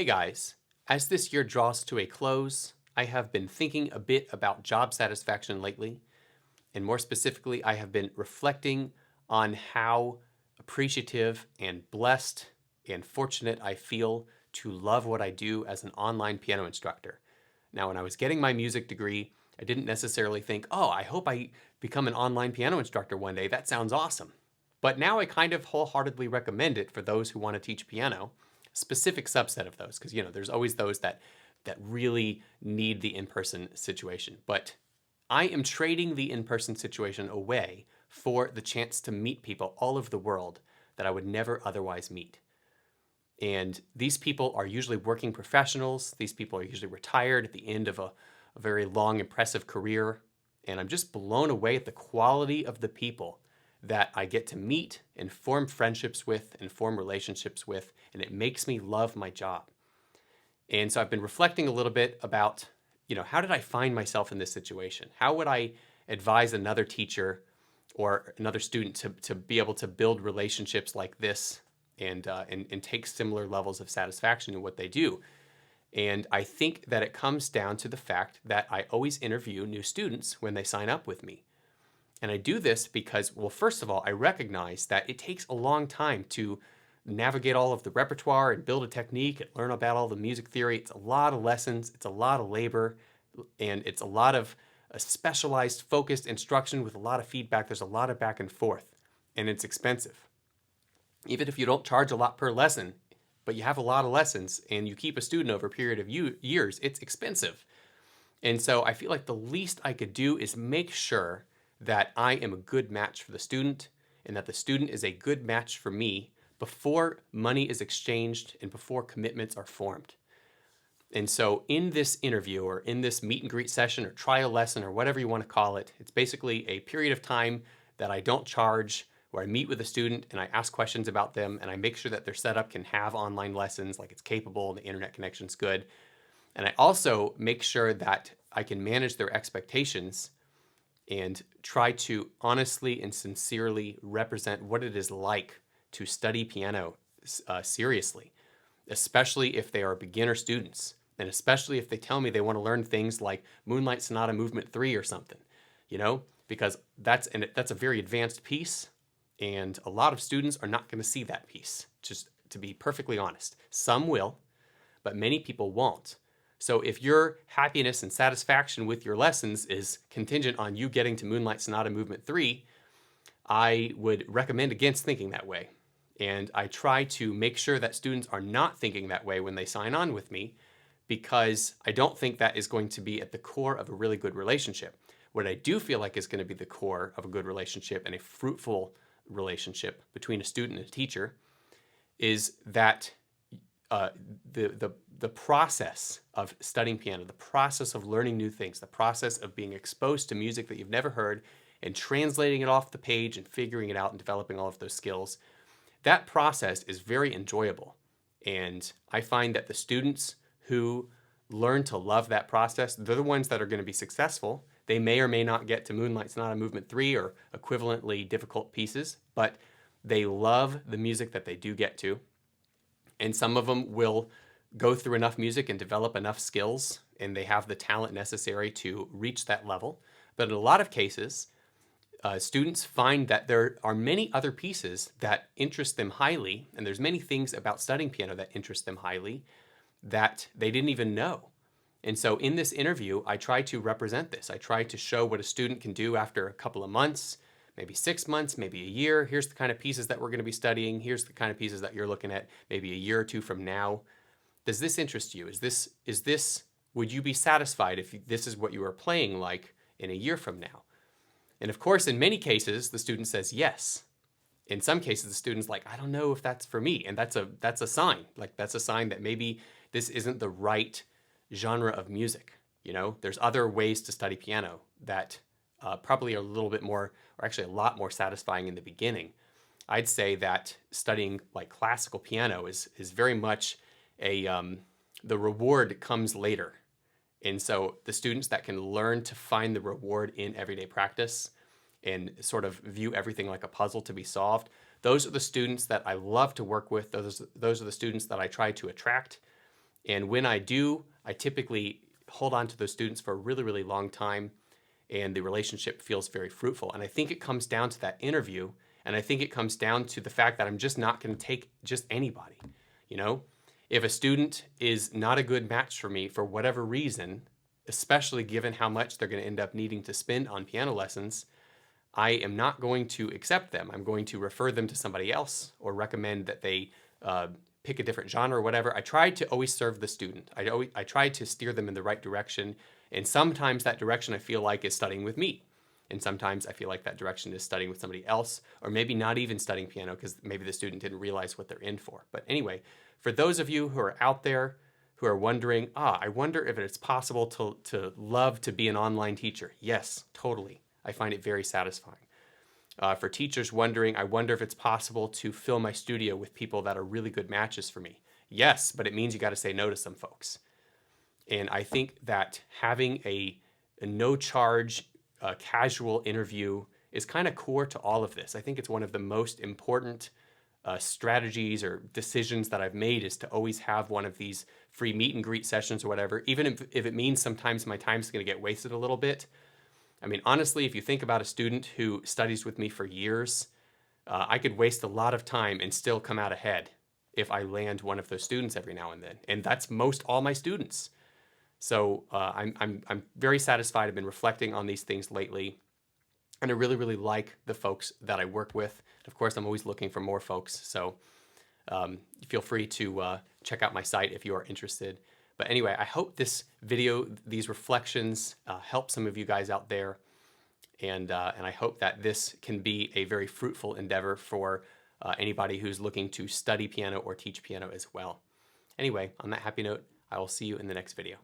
Hey guys, as this year draws to a close, I have been thinking a bit about job satisfaction lately, and more specifically, I have been reflecting on how appreciative and blessed and fortunate I feel to love what I do as an online piano instructor. Now, when I was getting my music degree, I didn't necessarily think, oh, I hope I become an online piano instructor one day. That sounds awesome. But now I kind of wholeheartedly recommend it for those who want to teach piano, a specific subset of those, because there's always those that really need the in-person situation. But I am trading the in-person situation away for the chance to meet people all over the world that I would never otherwise meet. And these people are usually working professionals. These people are usually retired at the end of a very long, impressive career. And I'm just blown away at the quality of the people that I get to meet and form friendships with and form relationships with. And it makes me love my job. And so I've been reflecting a little bit about, how did I find myself in this situation? How would I advise another teacher or another student to be able to build relationships like this and take similar levels of satisfaction in what they do? And I think that it comes down to the fact that I always interview new students when they sign up with me. And I do this because, well, first of all, I recognize that it takes a long time to navigate all of the repertoire and build a technique and learn about all the music theory. It's a lot of lessons, it's a lot of labor, and it's a lot of specialized, focused instruction with a lot of feedback. There's a lot of back and forth, and it's expensive. Even if you don't charge a lot per lesson, but you have a lot of lessons and you keep a student over a period of years, it's expensive. And so I feel like the least I could do is make sure that I am a good match for the student and that the student is a good match for me before money is exchanged and before commitments are formed. And so in this interview or in this meet and greet session or trial lesson or whatever you want to call it, it's basically a period of time that I don't charge, where I meet with a student and I ask questions about them and I make sure that their setup can have online lessons, like it's capable and the internet connection's good. And I also make sure that I can manage their expectations and try to honestly and sincerely represent what it is like to study piano seriously, especially if they are beginner students, and especially if they tell me they want to learn things like Moonlight Sonata Movement 3 or something, because that's a very advanced piece, and a lot of students are not going to see that piece, just to be perfectly honest. Some will, but many people won't. So if your happiness and satisfaction with your lessons is contingent on you getting to Moonlight Sonata Movement 3, I would recommend against thinking that way. And I try to make sure that students are not thinking that way when they sign on with me, because I don't think that is going to be at the core of a really good relationship. What I do feel like is going to be the core of a good relationship and a fruitful relationship between a student and a teacher is that the process of studying piano, the process of learning new things, the process of being exposed to music that you've never heard and translating it off the page and figuring it out and developing all of those skills, that process is very enjoyable. And I find that the students who learn to love that process, they're the ones that are going to be successful. They may or may not get to Moonlight Sonata Movement 3 or equivalently difficult pieces, but they love the music that they do get to. And some of them will go through enough music and develop enough skills, and they have the talent necessary to reach that level. But in a lot of cases, students find that there are many other pieces that interest them highly, and there's many things about studying piano that interest them highly that they didn't even know. And so in this interview, I try to represent this. I try to show what a student can do after a couple of months, maybe 6 months, maybe a year. Here's the kind of pieces that we're going to be studying. Here's the kind of pieces that you're looking at maybe a year or two from now. Does this interest you? Would you be satisfied if this is what you are playing like in a year from now? And of course, in many cases, the student says yes. In some cases, the student's like, I don't know if that's for me. And that's a sign. Like, that's a sign that maybe this isn't the right genre of music. There's other ways to study piano that probably are a little bit more, or actually a lot more satisfying in the beginning. I'd say that studying like classical piano is very much the reward comes later. And so the students that can learn to find the reward in everyday practice and sort of view everything like a puzzle to be solved, those are the students that I love to work with. Those are the students that I try to attract. And when I do, I typically hold on to those students for a really, really long time, and the relationship feels very fruitful. And I think it comes down to that interview, and I think it comes down to the fact that I'm just not going to take just anybody. You know, if a student is not a good match for me for whatever reason, especially given how much they're going to end up needing to spend on piano lessons, I am not going to accept them. I'm going to refer them to somebody else or recommend that they pick a different genre or whatever. I try to always serve the student. I try to steer them in the right direction. And sometimes that direction I feel like is studying with me. And sometimes I feel like that direction is studying with somebody else, or maybe not even studying piano because maybe the student didn't realize what they're in for. But anyway, for those of you who are out there who are wondering, I wonder if it's possible to love to be an online teacher. Yes, totally. I find it very satisfying. For teachers wondering, I wonder if it's possible to fill my studio with people that are really good matches for me. Yes, but it means you got to say no to some folks. And I think that having a no charge, casual interview is kind of core to all of this. I think it's one of the most important strategies or decisions that I've made is to always have one of these free meet and greet sessions or whatever, even if it means sometimes my time's going to get wasted a little bit. I mean, honestly, if you think about a student who studies with me for years, I could waste a lot of time and still come out ahead if I land one of those students every now and then. And that's most all my students. So I'm very satisfied. I've been reflecting on these things lately. And I really, really like the folks that I work with. Of course, I'm always looking for more folks. So feel free to check out my site if you are interested. But anyway, I hope this video, these reflections, help some of you guys out there. And I hope that this can be a very fruitful endeavor for anybody who's looking to study piano or teach piano as well. Anyway, on that happy note, I will see you in the next video.